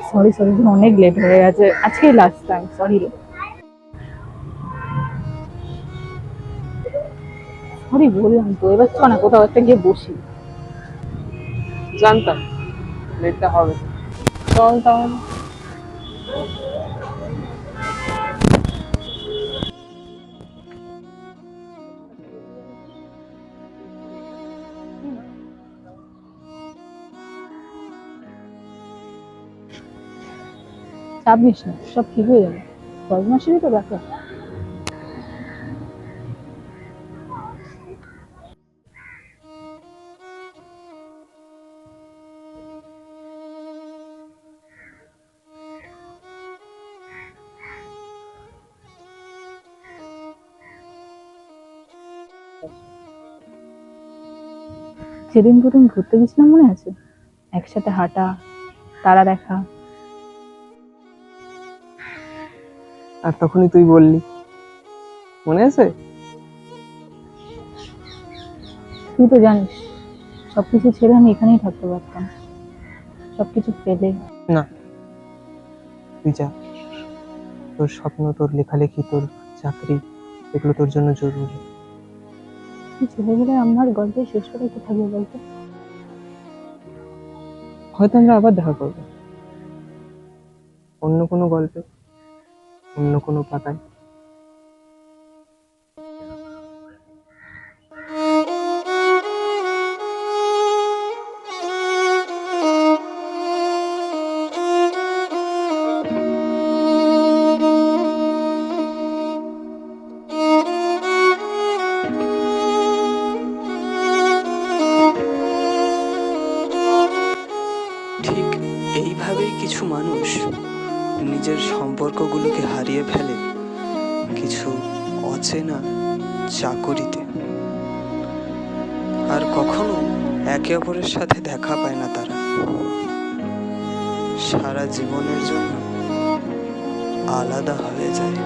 Sorry sorry, অনেক late হয়ে গেছে, আজকেই লাস্ট টাইম, সরি রে। সরি বললাম তো, এবার চ না কোথাও একটা গিয়ে বসি। জানতাম লেটটা হবে। চল তাহলে। চাপ নিস না, সব ঠিক হয়ে যাবে, কয়েক মাসেরই তো ব্যাপার। সেদিন দুদিন ঘুরতে গেছিলাম মনে আছে, একসাথে হাঁটা, তারা দেখা। আর তখনই তুই বললি, মনে আছে? তুই তো জানিস সবকিছু ছেড়ে আমি এখানেই থাকতে পারতাম, সবকিছু ফেলে। না, তুই যা। তোর স্বপ্ন, তোর লেখালেখি, তোর চাকরি, এগুলো তোর জন্য জরুরি। তুই চলে গেলে আমার গল্পের শেষ করে কি থাকবে বলতো? হয়তো আমরা আবার দেখা করবো, অন্য কোনো গল্পে, অন্য কোনো পাতায়। ঠিক এইভাবেই কিছু মানুষ নিজের সম্পর্কগুলোকে হারিয়ে ফেলে কিছু অচেনা চাকরিতে। আর কখনো একে অপরের সাথে দেখা পায় না তারা, সারা জীবনের জন্য আলাদা হয়ে যায়।